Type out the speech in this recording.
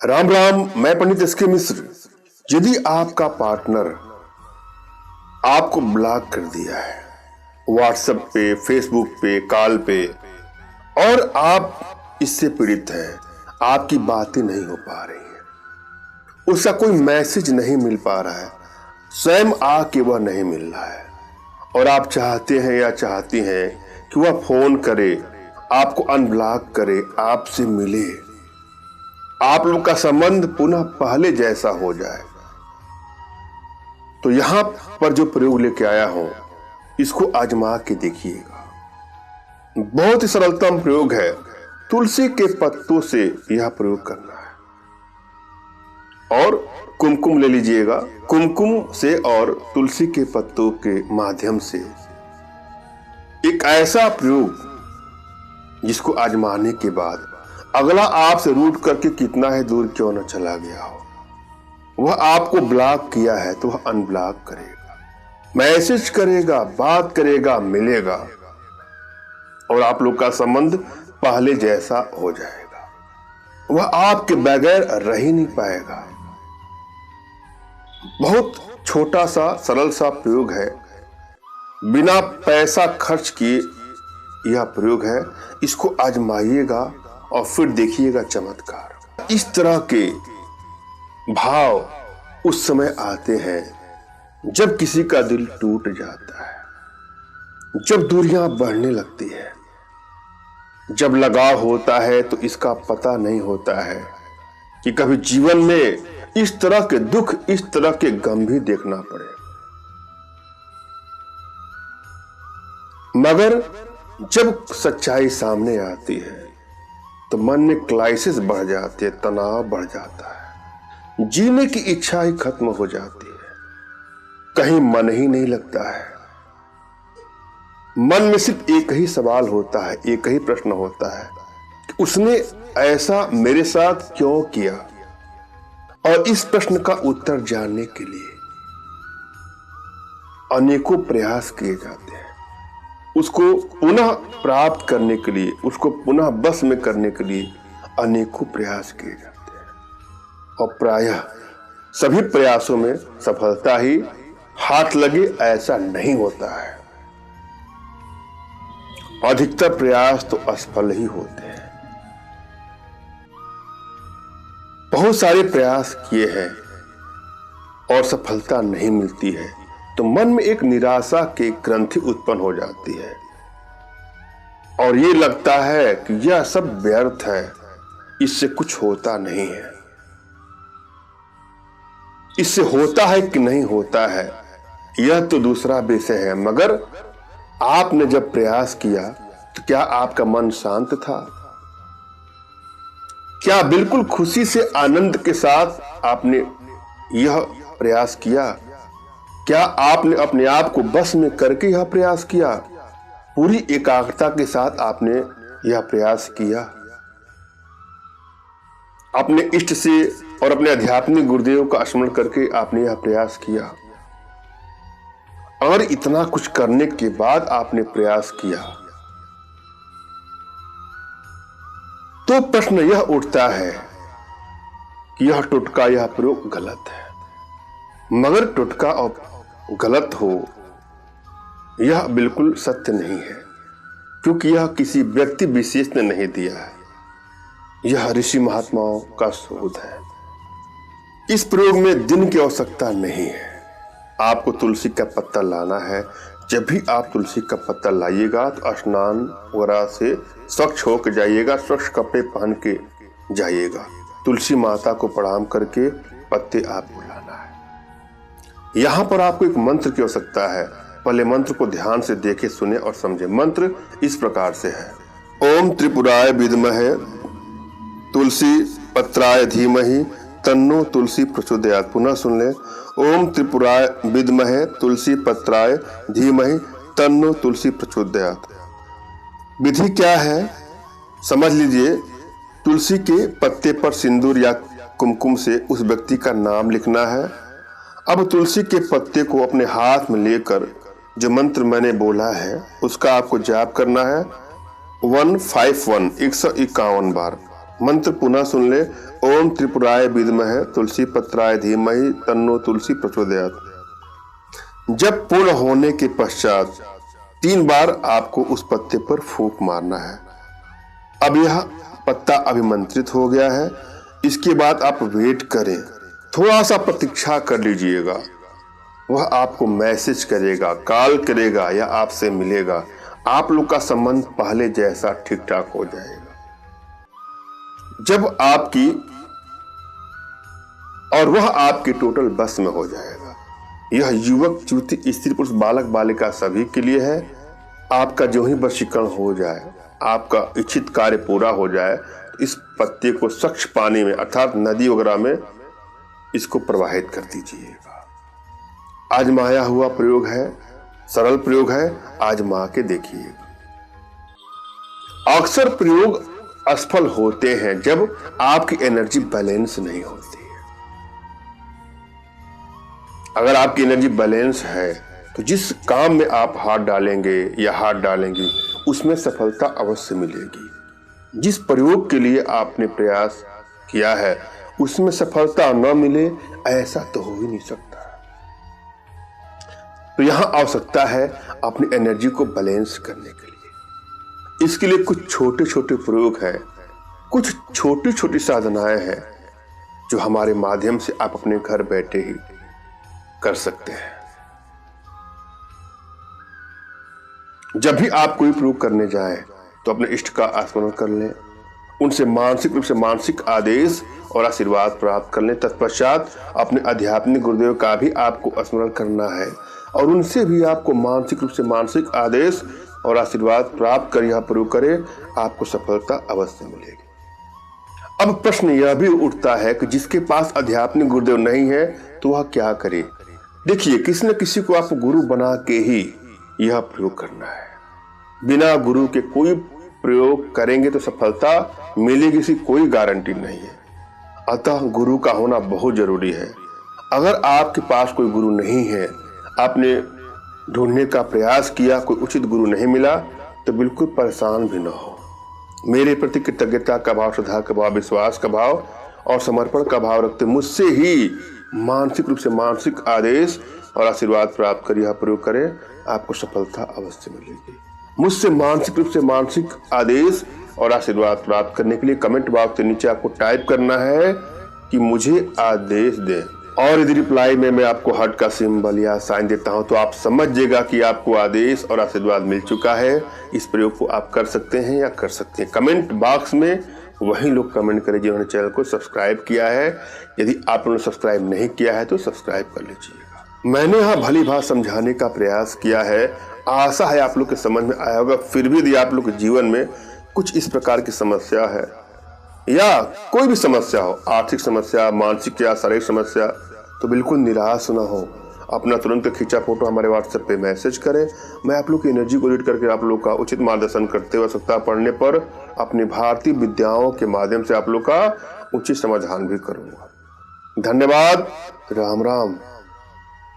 राम राम, मैं पंडित एसके मिश्र। यदि आपका पार्टनर आपको ब्लॉक कर दिया है व्हाट्सएप पे, फेसबुक पे, कॉल पे, और आप इससे पीड़ित हैं, आपकी बातें नहीं हो पा रही हैं, उसका कोई मैसेज नहीं मिल पा रहा है, स्वयं आके वह नहीं मिल रहा है, और आप चाहते हैं या चाहती हैं कि वह फोन करे, आपको अनब्लॉक करे, आपसे मिले, आप लोग का संबंध पुनः पहले जैसा हो जाए, तो यहां पर जो प्रयोग लेके आया हूं इसको आजमा के देखिएगा। बहुत ही सरलतम प्रयोग है। तुलसी के पत्तों से यह प्रयोग करना है और कुमकुम ले लीजिएगा। कुमकुम से और तुलसी के पत्तों के माध्यम से एक ऐसा प्रयोग जिसको आजमाने के बाद अगला आपसे रूठ करके कितना ही दूर क्यों न चला गया हो, वह आपको ब्लॉक किया है तो वह अनब्लॉक करेगा, मैसेज करेगा, बात करेगा, मिलेगा, और आप लोग का संबंध पहले जैसा हो जाएगा। वह आपके बगैर रह ही नहीं पाएगा। बहुत छोटा सा सरल सा प्रयोग है, बिना पैसा खर्च किए यह प्रयोग है। इसको आजमाइएगा और फिर देखिएगा चमत्कार। इस तरह के भाव उस समय आते हैं जब किसी का दिल टूट जाता है, जब दूरियां बढ़ने लगती है, जब लगाव होता है तो इसका पता नहीं होता है कि कभी जीवन में इस तरह के दुख, इस तरह के गम भी देखना पड़े। मगर जब सच्चाई सामने आती है तो मन में क्राइसिस बढ़ जाती है, तनाव बढ़ जाता है, जीने की इच्छा ही खत्म हो जाती है, कहीं मन ही नहीं लगता है। मन में सिर्फ एक ही सवाल होता है, एक ही प्रश्न होता है कि उसने ऐसा मेरे साथ क्यों किया। और इस प्रश्न का उत्तर जानने के लिए अनेकों प्रयास किए जाते हैं, उसको पुनः प्राप्त करने के लिए, उसको पुनः बस में करने के लिए अनेकों प्रयास किए जाते हैं, और प्रायः सभी प्रयासों में सफलता ही हाथ लगे ऐसा नहीं होता है। अधिकतर प्रयास तो असफल ही होते हैं। बहुत सारे प्रयास किए हैं और सफलता नहीं मिलती है तो मन में एक निराशा की ग्रंथि उत्पन्न हो जाती है और ये लगता है कि यह सब व्यर्थ है, इससे कुछ होता नहीं है। इससे होता है कि नहीं होता है यह तो दूसरा विषय है, मगर आपने जब प्रयास किया तो क्या आपका मन शांत था? क्या बिल्कुल खुशी से, आनंद के साथ आपने यह प्रयास किया? क्या आपने अपने आप को बस में करके यह प्रयास किया? पूरी एकाग्रता के साथ आपने यह प्रयास किया? अपने इष्ट से और अपने आध्यात्मिक गुरुदेव का स्मरण करके आपने यह प्रयास किया? और इतना कुछ करने के बाद आपने प्रयास किया तो प्रश्न यह उठता है कि यह टोटका, यह प्रयोग गलत है। मगर टोटका और गलत हो यह बिल्कुल सत्य नहीं है, क्योंकि यह किसी व्यक्ति विशेष ने नहीं दिया है, यह ऋषि महात्माओं का शोध है। इस प्रयोग में दिन की आवश्यकता नहीं है। आपको तुलसी का पत्ता लाना है। जब भी आप तुलसी का पत्ता लाइएगा तो स्नान वगैरह से स्वच्छ होकर जाइएगा, स्वच्छ कपड़े पहन के जाइएगा। तुलसी माता को प्रणाम करके पत्ते आपको लाना है। यहां पर आपको एक मंत्र की आवश्यकता है। पहले मंत्र को ध्यान से देखे, सुने और समझे। मंत्र इस प्रकार से है: ओम त्रिपुराय विद्महे तुलसी पत्राय धीमहि तन्नो तुलसी प्रचोदयात्। पुनः सुन ले। ओम त्रिपुराय विद्महे तुलसी पत्राय धीमहि तन्नो तुलसी प्रचोदयात्। विधि क्या है समझ लीजिए। तुलसी के पत्ते पर सिंदूर या कुमकुम से उस व्यक्ति का नाम लिखना है। अब तुलसी के पत्ते को अपने हाथ में लेकर जो मंत्र मैंने बोला है उसका आपको जाप करना है। 151 151 बार मंत्र पुनः सुन ले। ओम त्रिपुराय विद्महे तुलसी पत्राय धीमहि तन्नो तुलसी प्रचोदयात्। जब पूर्ण होने के पश्चात 3 बार आपको उस पत्ते पर फूंक मारना है। अब यह पत्ता अभिमंत्रित हो गया है। इसके बाद आप वेट करें, थोड़ा सा प्रतीक्षा कर लीजिएगा। वह आपको मैसेज करेगा, कॉल करेगा या आपसे मिलेगा। आप लोग का संबंध पहले जैसा ठीक ठाक हो जाएगा। जब आपकी और वह आपके टोटल बस में हो जाएगा। यह युवक, युवती, स्त्री, पुरुष, बालक, बालिका सभी के लिए है। आपका जो ही वशीकरण हो जाए, आपका इच्छित कार्य पूरा हो जाए, तो इस पत्ते को स्वच्छ पानी में अर्थात नदी वगैरह में इसको प्रवाहित कर दीजिएगा। आजमाया हुआ प्रयोग है, सरल प्रयोग है, आजमा के देखिएगा। अक्सर प्रयोग असफल होते हैं जब आपकी एनर्जी बैलेंस नहीं होती है। अगर आपकी एनर्जी बैलेंस है तो जिस काम में आप हाथ डालेंगे या हाथ डालेंगी उसमें सफलता अवश्य मिलेगी। जिस प्रयोग के लिए आपने प्रयास किया है उसमें सफलता न मिले, ऐसा तो हो ही नहीं सकता। तो यहां आवश्यकता है अपनी एनर्जी को बैलेंस करने के लिए। इसके लिए कुछ छोटे छोटे प्रयोग हैं, कुछ छोटी छोटी साधनाएं हैं जो हमारे माध्यम से आप अपने घर बैठे ही कर सकते हैं। जब भी आप कोई प्रयोग करने जाएं तो अपने इष्ट का स्मरण कर लें, उनसे मानसिक रूप से मानसिक आदेश और आशीर्वाद प्राप्त कर लें। तत्पश्चात अपने आध्यात्मिक गुरुदेव का भी आपको स्मरण करना है और उनसे भी आपको मानसिक रूप से मानसिक आदेश और आशीर्वाद प्राप्त कर यह प्रयोग करें, आपको सफलता अवश्य मिलेगी। अब प्रश्न यह भी उठता है कि जिसके पास आध्यात्मिक गुरुदेव नहीं है तो वह क्या करे। देखिए, किसी न किसी को आप गुरु बना के ही यह प्रयोग करना है। बिना गुरु के कोई प्रयोग करेंगे तो सफलता मिलेगी, इसकी कोई गारंटी नहीं है। अतः गुरु का होना बहुत जरूरी है। अगर आपके पास कोई गुरु नहीं है, आपने ढूंढने का प्रयास किया, कोई उचित गुरु नहीं मिला, तो बिल्कुल परेशान भी ना हो। मेरे प्रति कृतज्ञता का भाव, श्रद्धा का भाव, विश्वास का भाव और समर्पण का भाव रखते मुझसे ही मानसिक रूप से मानसिक आदेश और आशीर्वाद प्राप्त कर यह प्रयोग करें, आपको सफलता अवश्य मिलेगी। मुझसे मानसिक रूप से मानसिक आदेश और आशीर्वाद प्राप्त करने के लिए कमेंट बॉक्स के नीचे आपको टाइप करना है कि मुझे आदेश दें, और यदि रिप्लाई में मैं आपको हार्ट का सिंबल या साइन देता हूं तो आप समझिएगा कि आपको आदेश और आशीर्वाद मिल चुका है। इस प्रयोग को आप कर सकते हैं या कर सकते हैं। कमेंट बॉक्स में वही लोग कमेंट करें जिन्होंने चैनल को सब्सक्राइब किया है। यदि आप लोगों ने सब्सक्राइब नहीं किया है तो सब्सक्राइब कर लीजिएगा। मैंने यहाँ भली भांति समझाने का प्रयास किया है, आशा है आप लोग के समझ में आया होगा। फिर भी यदि आप लोग के जीवन में कुछ इस प्रकार की समस्या है या कोई भी समस्या हो, आर्थिक समस्या, मानसिक या शारीरिक समस्या, तो बिल्कुल निराश न हो। अपना तुरंत खींचा फोटो हमारे व्हाट्सएप पे मैसेज करें। मैं आप लोग की एनर्जी को रीड करके आप लोग का उचित मार्गदर्शन करते हुए आवश्यकता पड़ने पर अपनी भारतीय विद्याओं के माध्यम से आप लोग का उचित समाधान भी करूंगा। धन्यवाद। राम राम।